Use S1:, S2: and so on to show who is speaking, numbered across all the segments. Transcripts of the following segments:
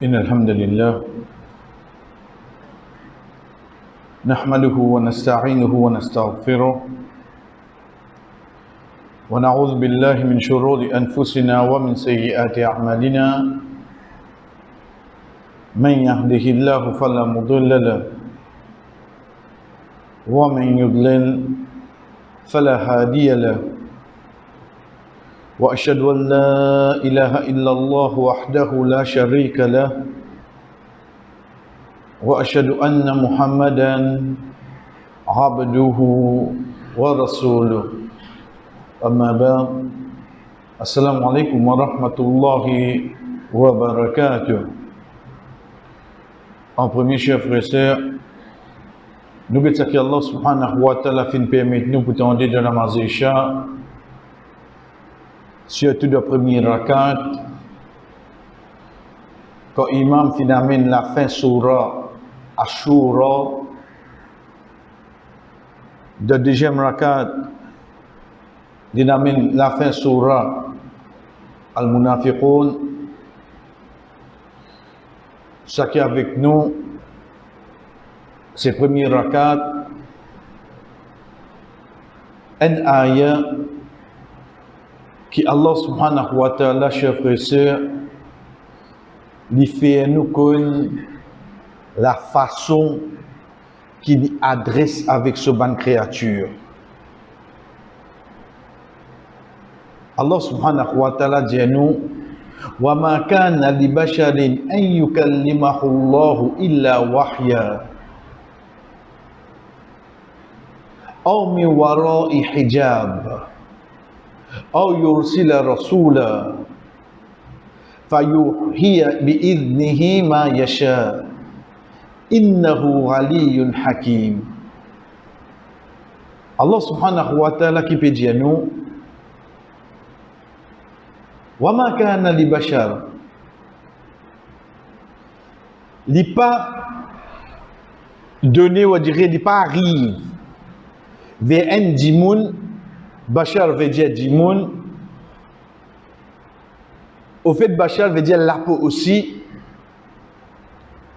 S1: إن الحمد لله نحمده ونستعينه ونستغفره ونعوذ بالله من شرور أنفسنا ومن سيئات أعمالنا من يهده الله فلا مضل له ومن يضلل فلا هادي له وأشهد أن لا إله إلا الله وحده لا شريك له وأشهد أن محمدا عبده ورسوله أما بعد السلام عليكم ورحمة الله وبركاته. En premier, chers frères et sœurs, nous bénissons Allah subhanahu wa ta'ala fin permettre nous pour tendre de namaz Isha, surtout le premier rakat, quand l'imam finalement la fin surah Ashura, le deuxième rakat, il amène la fin surah Al-Munafiqun. Ce qui est avec nous, c'est le premier rakat, un ayah qui Allah subhanahu wa ta'ala, chers frères et sœurs, lui fait nous connaître la façon qu'il adresse avec ce bonne créature. Allah subhanahu wa ta'ala dit à nous: wa ma kana li basharin an yukallimahu Allah illa wahya aw min wara'i hijab أو يرسل رسولا فيوحي بإذنه ما يشاء إنه علي حكيم. Allah subhanahu wa ta'ala qui peut dire nous وَمَا كَانَ لِبَشَرٍ, il n'est pas donné, on dirait, il n'est pas arrive vers un dimoun. Bachar veut dire dimoun. Au fait, Bachar veut dire la peau aussi.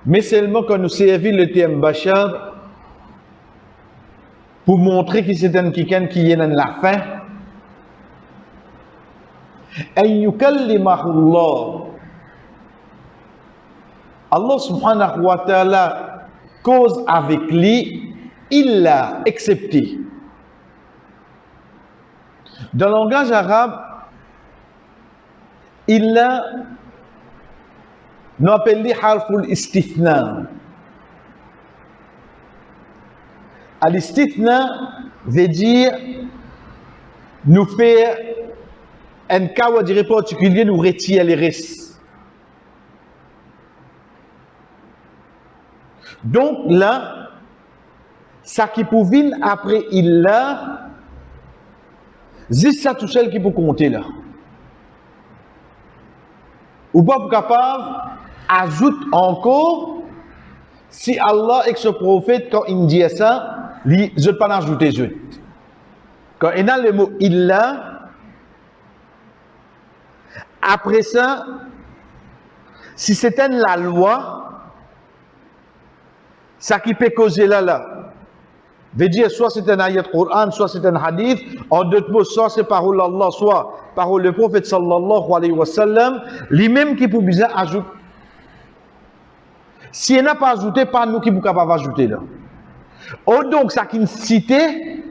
S1: Mais seulement quand nous servons le terme Bachar pour montrer que c'est un quelqu'un qui est dans la fin. En yukallimahu Allah. Allah subhanahu wa ta'ala cause avec lui, il l'a accepté. Dans le langage arabe, il a, nous appelons harful istithna. Al-istithna veut dire nous faire un cas où on dirait particulier, nous retirer les restes. Donc là, ça qui pouvait après il a, c'est ça tout seul qui peut compter là. Ou pas capable, ajoute encore, si Allah et ce prophète, quand il dit ça, je ne peux pas ajouter. Quand il a le mot illa, après ça, si c'était la loi, ça qui peut causer là. Veut dire soit c'est un ayat Coran, soit c'est un hadith. En d'autres mots, soit c'est parole d'Allah, soit parole du prophète sallallahu alayhi wa sallam. Lui-même qui peut bien ajouter. S'il n'a pas ajouté, pas nous qui sommes capables d'ajouter là. Oh donc, ça qui cité,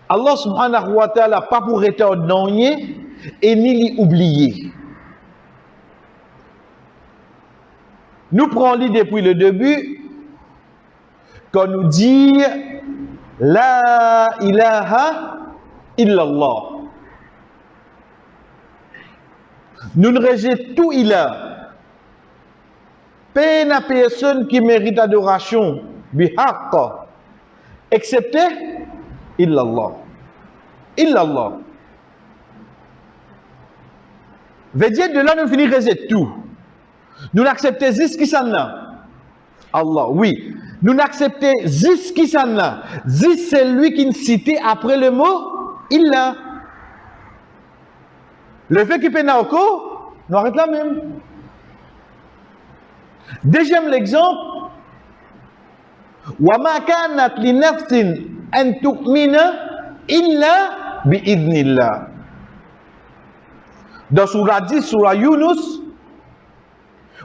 S1: Allah subhanahu wa ta'ala pas pour être ordonné et ni l'oublier. Nous prenons l'idée depuis le début. Quand nous dit La ilaha illallah, nous ne rejetons tout ilah. Peine à personne qui mérite adoration, bihaq, excepté illallah. Illallah. Veut dire de là nous finissons rejeter tout. Nous n'acceptons juste qui s'en a. Allah, oui. Nous n'acceptons juste qui s'en a. Juste c'est lui qui nous cite après le mot il a. Le fait qu'il peut encore, Nous arrêtons là même. Deuxième exemple. وَمَا كَانَتْ لِنَفْسٍ أَن تُؤْمِنَ إِلَّا بِإِذْنِ اللَّهِ. Dans surah 10, surah Yunus,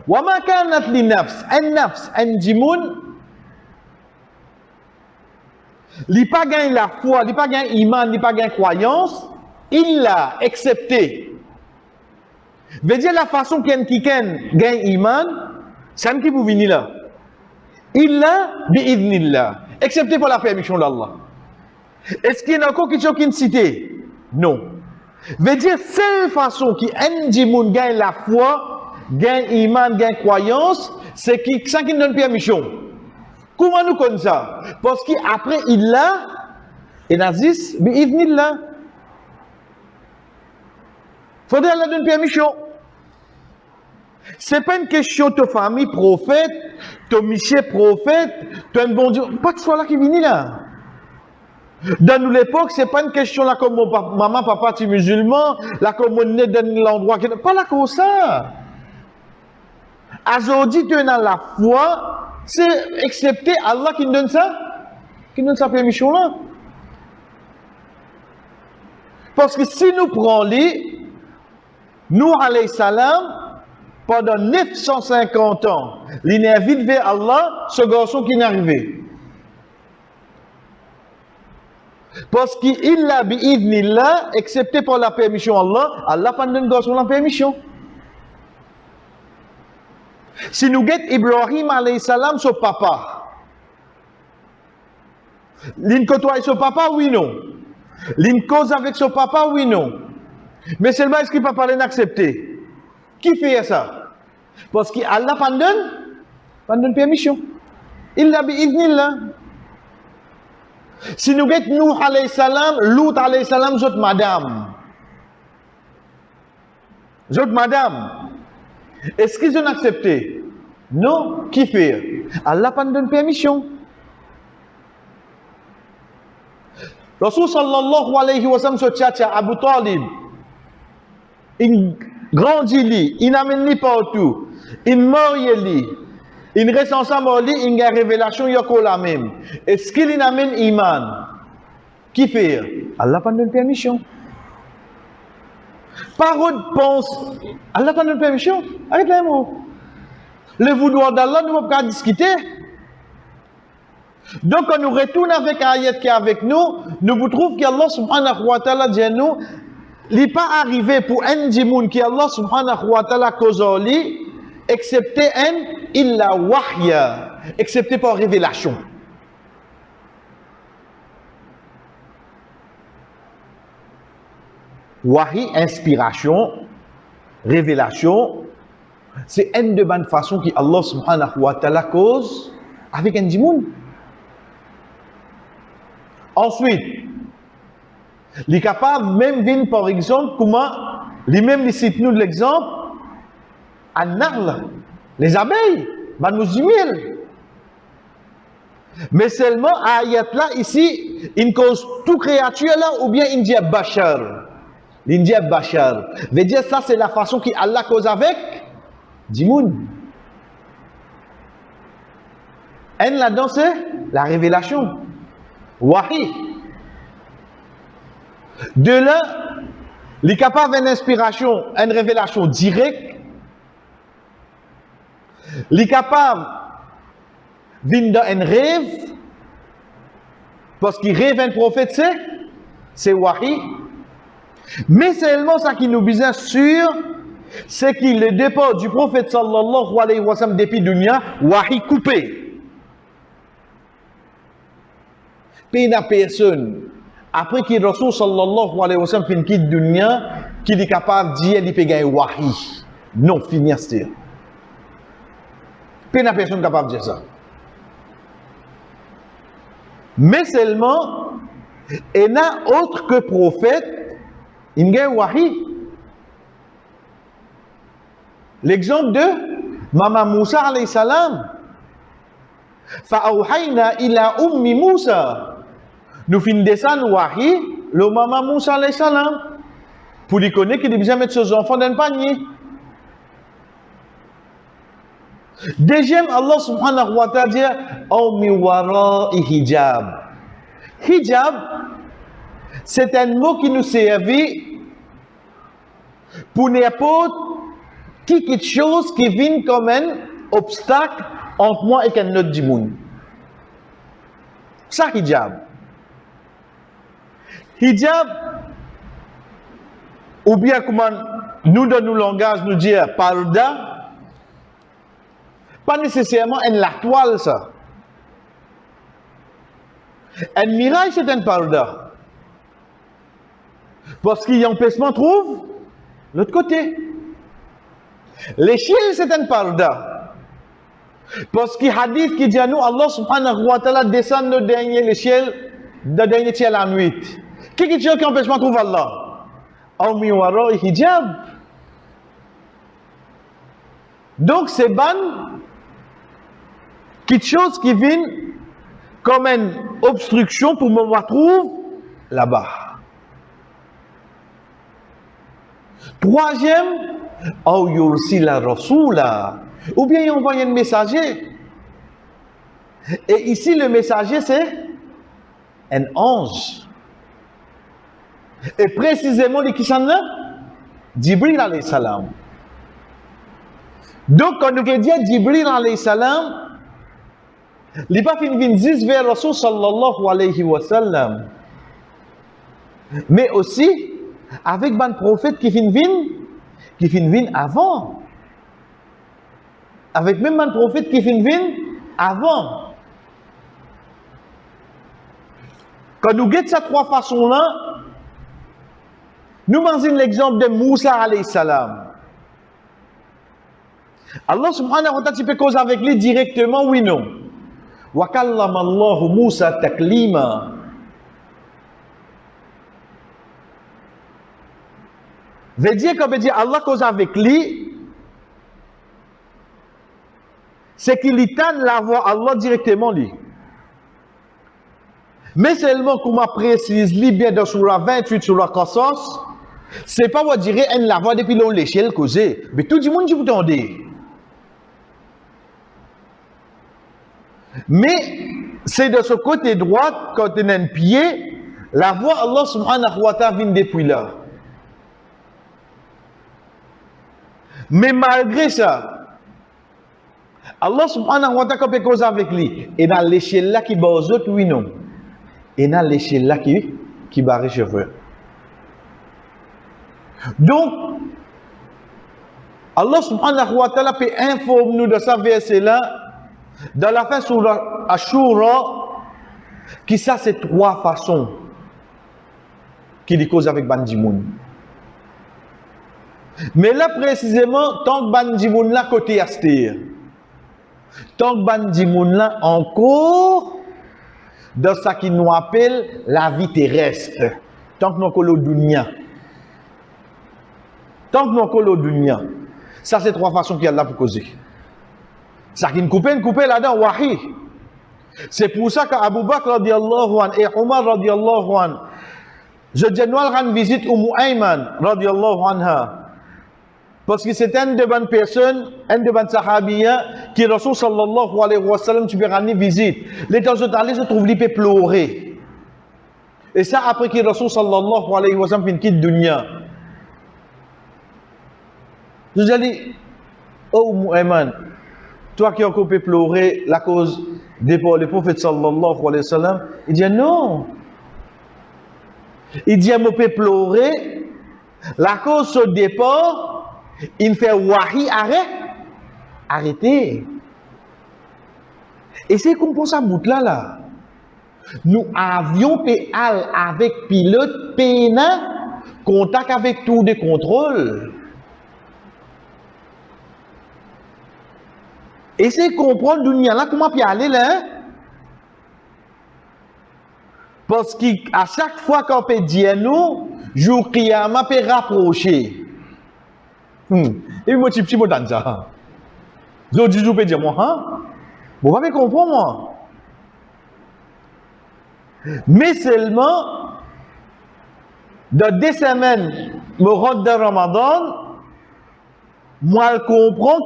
S1: وَمَا كَانَتْ لِنَفْسٍ النَّفْسِ أَنْجِمُونَ li pas gagne la foi, li pas gagne iman, li pas gagne croyance, il l'a accepté. Veut dire la façon qui gagne iman, c'est un qui vous venir là. Il l'a bi'idnillah, accepté par la permission d'Allah. Est-ce qu'il y a encore quelque chose qui est cité? Non. Veut dire seule façon qui un gagne la foi, gagne iman, gagne croyance, c'est qui ça qui donne permission. Comment nous connaissons ça? Parce qu'après il l'a, et nazis, bi'idnillah. Faudrait la donner permission. C'est pas une question de famille prophète, de monsieur prophète, de bon Dieu. Pas de soi là qui vient là. Dans nous l'époque, c'est pas une question là comme mon maman, papa, tu musulman, là comme on est dans l'endroit. Pas là comme ça. Aujourd'hui, tu es dans la foi. C'est accepter Allah qui nous donne ça, qui nous donne sa permission là. Parce que si nous prenons les, nous alayhi salam, pendant 950 ans, il est vite vers Allah, ce garçon qui est arrivé. Parce qu'il l'a bi'idnillah, accepté par la permission Allah, Allah pas donne garçon la permission. Si nous guettons Ibrahim alayhi salam, son papa, l'in côtoie son papa, oui, non. L'in cause avec son papa, oui, non. Mais seulement est-ce qu'il ne peut pas l'accepter? Qui fait ça? Parce qu'Allah pas donne permission. Il l'a bi'idnillah. Si nous guettons Nuh alayhi salam, Lut alayhi salam, zot madame. Zot madame. Est-ce qu'ils ont accepté? Non. Qui fait? Allah pas donne permission. Rasul sallallahu alayhi wa sallam, ce tchatcha, Abu Talib, il grandit, il amène li partout, il marie li, il reste ensemble, il a une révélation, il y a la même. Est-ce qu'il amène iman? Qui fait? Allah pas donne permission. Parole pense, Allah pas donne permission. Arrête là, moi. Le vouloir d'Allah, nous ne pouvons pas discuter. Donc, quand nous retournons avec ayat qui est avec nous, nous vous trouvons qu'Allah subhanahu wa ta'ala dit à nous, il n'est pas arrivé pour un djimoun qui Allah subhanahu wa ta'ala causali, excepté un illa wahya, excepté par révélation. Wahi, inspiration, révélation, c'est une de bonnes façons que Allah subhanahu wa ta'ala cause avec un djimoun. Ensuite, il est capable même de par exemple, comment, lui-même, il cite nous de l'exemple, An-Nahl, les abeilles, Manuzimil. Mais seulement, ayat là, ici, il cause toute créature là, ou bien il dit Bachar. Il dit Bachar. Veut dire ça, c'est la façon qu'Allah cause avec Dimoun. Et là-dedans, c'est la révélation. Wahi. De là, il est capable d'une inspiration, une révélation directe. Il est capable d'une rêve. Parce qu'il rêve un prophète, c'est Wahi. Mais seulement ça qui nous besoin sûr, c'est qu'il le départ du prophète sallallahu alayhi wa sallam depuis dunya, Wahi coupé. Puis il n'y a personne, après qu'il Rasul sallallahu alayhi wa sallam fin quitte dunya, qu'il est capable de dire qu'il peut gagner Wahi. Non, finir c'est. Puis il n'y a personne capable de dire ça. Mais seulement, il n'y a autre que prophète, il y a Wahi. L'exemple de Maman Moussa alayhi salam. Fa'awhayna ila ummi Moussa. Nous finissons descendre Wahi, le Maman Moussa alayhi salam. Pour lui connaître qu'il a besoin de mettre ses enfants dans le panier. Deuxième, Allah subhanahu wa ta'ala dit Aw mi wara'i hijab. Hijab, c'est un mot qui nous servit pour n'importe qui quelque chose qui vient comme un obstacle entre moi et un autre du monde. Ça, hijab. Hijab, ou bien comment nous dans nos langages nous dire parda, pas nécessairement la toile ça. Un mirage c'est un parda. Parce qu'il y a un empêchement trouve l'autre côté. L'échelle c'est un parda. Parce qu'il y a un hadith qui dit à nous, Allah subhanahu wa ta'ala descend de dernier l'échelle, de dernier ciel en nuit. Qui est ce qui empêchement trouve Allah? Aw mi wara'i hijab. Donc c'est ban quelque chose qui vient comme une obstruction pour me retrouver là-bas. Troisième, aw yursila rasula, ou bien il envoie un messager. Et ici le messager c'est un ange. Et précisément les qui sont là, Jibril alayhi salam. Donc quand nous veut dire Jibril alayhi salam, il n'est pas venu vers Rasul sallallahu alayhi wa sallam. Mais aussi avec un prophète qui vient avant. Avec même un prophète qui vient avant. Quand nous guettons ces trois façons-là, nous menons l'exemple de Moussa alayhi salam. Allah subhanahu wa ta'ala tu peux causer avec lui directement, oui non. Wa kallama Allahu Moussa taklima. Veut dire qu'on veut dire Allah cause avec lui, c'est qu'il éteint la voix Allah directement lui. Mais seulement comme on précise lui bien dans Surah 28 sur la Qasas, c'est pas on dirait elle la voix depuis l'échelle causée, mais tout le monde dit vous entendez. Mais c'est de ce côté droit quand on a un pied, la voix Allah subhanahu wa ta'ala vient depuis là. Mais malgré ça, Allah subhanahu wa ta'ala peut causer avec lui. Et dans l'échelle là qui bat aux autres, oui non. Et dans l'échelle là qui barre les cheveux. Donc, Allah subhanahu wa ta'ala peut informer nous de ce verset là, dans la fin sur Ashura, qui ça c'est trois façons qu'il cause avec Bandimoun. Mais là précisément, tant que Bandimoun là côté Astir, tant que Bandimoun là encore dans ce qui nous appelle la vie terrestre, tant que nous avons le dunya. Tant que nous avons le dunya. Ça c'est trois façons qu'il y a là pour causer. Ça qui nous coupe là-dedans, wahi. C'est pour ça qu'Abu Bakr radiallahu anhu et Omar radiallahu anhu, je dis nous allons visiter Ayman radiallahu anha. Parce que c'est une de bonnes personnes, une de bonnes sahabiya, qui Rasul sallallahu alayhi wa sallam, tu peux ramener visite. Les temps où allé, se trouve, il peut pleurer. Et ça, après que Rasul sallallahu alayhi wa sallam, fait une quitte dunya. Je dis, oh Ayman, toi qui as encore pu pleurer la cause des prophètes sallallahu alayhi wa sallam, il dit non. Il dit, je peux pleurer la cause au départ. Il fait wahi arrêtez. Et c'est comme pour ça bout là. Nous avions PAL avec pilote PNA contact avec tout des contrôles. Et c'est comprendre dunia là comment puis aller là. Parce qu'à chaque fois qu'on peut dire nous, jour Qiyamah peut rapprocher. Et moi, petit mot dans ça. Je dis, je peux dire, moi, hein? Vous m'avez compris, moi. Mais seulement, dans 2 semaines, me rentre dans Ramadan, moi, je comprends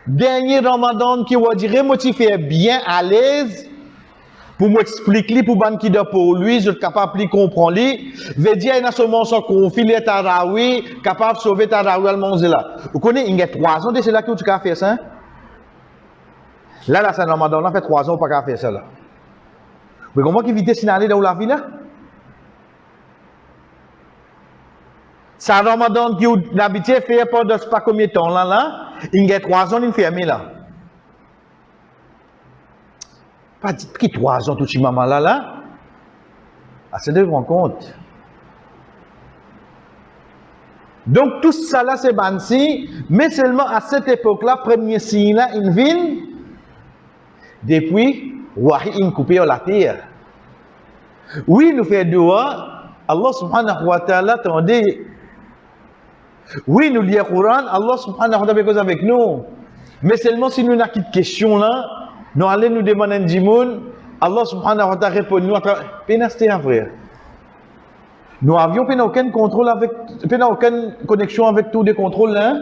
S1: Dernier Ramadan qui va dire, moi, tu fais bien à l'aise, pour m'expliquer, pour ban qui pour lui, je suis capable de comprendre lui, veut dire, il a seulement son conflit, il est taraoui, capable de sauver taraoui à manger là. Vous connaissez, il y a 3 ans, c'est là que tu as fait ça, hein? Là, c'est Ramadan, on a fait 3 ans, pas faire ça là. Mais comment qu'il vite signaler dans la vie là? C'est Ramadan qui d'habitude fait pendant pas combien de temps là, il y a 3 ans, il est fermé là. Pas dit que 3 ans tout ce maman là. Ah, c'est de rendre compte. Donc tout ça là c'est bansi, mais seulement à cette époque-là, premier signe là, il vient. Depuis, wahi in coupé la terre. Oui, nous fait dua, Allah subhanahu wa ta'ala attendez. Oui, nous lisons le Coran, Allah subhanahu wa ta'ala fait cause avec nous. Mais seulement si nous avons une question là, nous allons nous demander un dimoun, Allah subhanahu wa ta'ala répond nous à travers. Pénasté à frère. Nous avions aucun contrôle avec, aucune connexion avec tous les contrôles là.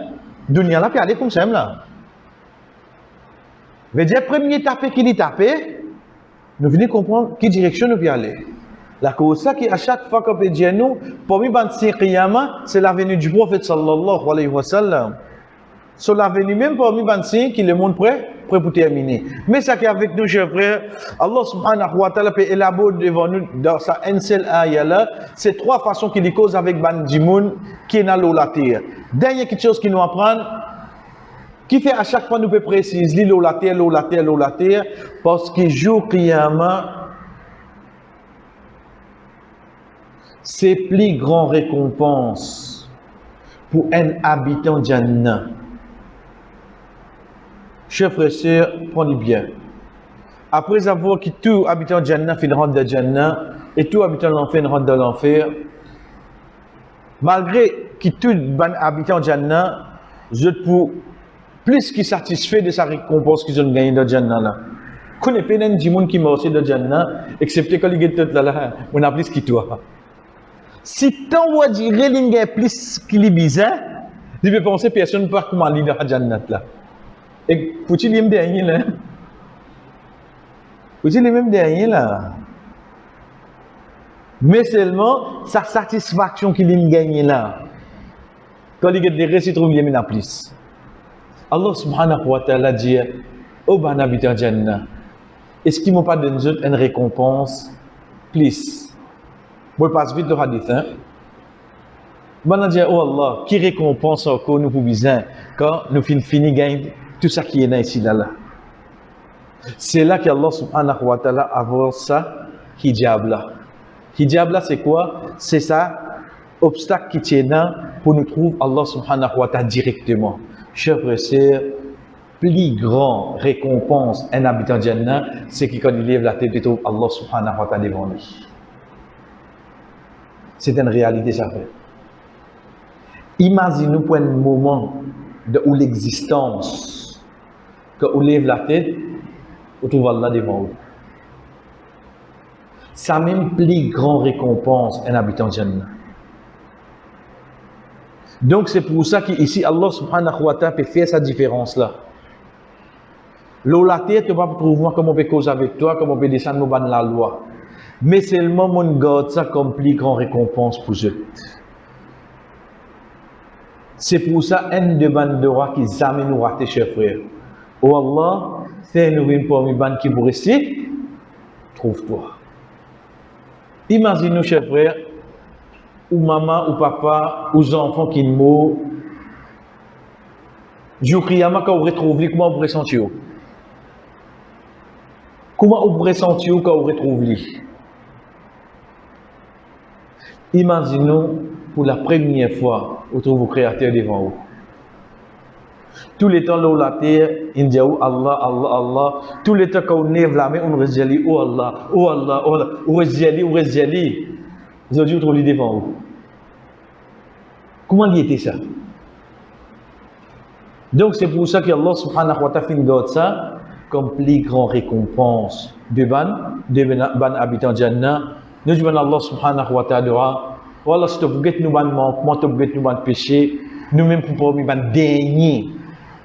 S1: Dunia là, puis aller comme ça là. Veut dire, premier tapé qui dit tapé, nous venons comprendre quelle direction nous allons aller. La cause ça qui à chaque fois qu'on peut dire nous, pour nous c'est la venue du prophète sallallahu alayhi wa sallam. C'est la venue même pour nous qui le monde prêt pour terminer. Mais ça qui est avec nous, chers frères, Allah subhanahu wa ta'ala peut élaborer devant nous dans sa seule ayah là, c'est 3 façons qu'il y cause avec ban dimoun qui est dans la terre. Dernière quelque chose qui nous apprend, qui fait à chaque fois nous peut préciser la terre, parce que jour Qiyamah, c'est plus grand récompense pour un habitant Jannah. Chers frères et sœurs, prenez bien. Après avoir que tout habitant Jannah fait rentre de Jannah et tout habitant de l'enfer rentre de l'enfer, malgré que tout habitant Jannah, je pour plus qui satisfait de sa récompense qu'ils ont gagné dans Jannah là. Qu'on est pénène du monde qui m'a aussi dans Jannah, excepté quand il est tout là, on a plus qui toi. Si tant on dire qu'il y a plus qui est bizarre, il peut penser que personne ne peut pas comment aller dans Jannah là. Et faut-il même dernier là? Faut-il même dernier là? Mais seulement sa satisfaction qu'il a gagné là. Quand il y a des récits, il trouve qu'il y a plus. Allah subhanahu wa ta'ala dit, oh ben habitant Jannah, est-ce qu'ils m'ont pas donné une récompense plus? Moi je passe vite le hadith. Ben dit, oh Allah, qui récompense encore nous pour bien quand nous finissons gagner tout ça qui est là ici là. C'est là qu'Allah subhanahu wa ta'ala a ça hijab là. Hijab là c'est quoi? C'est ça obstacle qui tient là pour nous trouver Allah subhanahu wa ta'ala directement. Chers frères et sœurs, plus grand récompense un habitant de Jannah, c'est que quand il lève la tête, il trouve Allah subhanahu wa ta'ala devant lui. C'est une réalité, ça fait. Imaginez-nous pour un moment où l'existence, quand on lève la tête, on trouve Allah devant vous. Ça même plus grand récompense un habitant de Jannah. Donc c'est pour ça qu'ici Allah subhanahu wa ta'ala peut faire cette différence là. L'eau la terre, tu ne vas pas trouver comment on peut causer avec toi, comment on peut descendre dans la loi. Mais seulement mon garde ça comme plus grand récompense pour eux. C'est pour ça un de ban de roi qui jamais nous rater, chers frères. Oh Allah, fais-nous une parmi ban qui vous reste, trouve-toi. Imaginez-nous, chers frères, ou maman, ou papa, ou enfants qui mourent. Jour Qiyamah, quand vous retrouvez, comment vous ressentez? Comment vous ressentez quand vous retrouvez? Imaginez-nous pour la première fois, vous trouvez vos créateurs devant vous. Tous les temps, là où la terre, il dit Allah, Allah, Allah. Tous les temps, quand on lève la main, on reste dit oh Allah, oh Allah, oh Allah. On reste dit. Aujourd'hui, vous trouvez devant vous. Comment il était ça? Donc, c'est pour ça que Allah subhanahu wa ta'ala fait ça comme plus grande récompense de ban habitants Jannah. Nous disons Allah subhanahu wa ta'ala, voilà, si tu veux nous ban manquement, tu veux nous ban péché, nous-mêmes pour pas ban dernier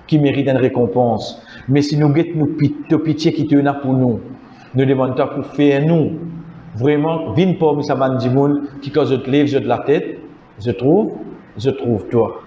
S1: qui méritent une récompense. Mais si nous guettons nous pitié qui te là pour nous, nous demandons pour faire nous, vraiment, viens pas, ça m'a dit, qui quand je te lève, je de la tête, je trouve toi.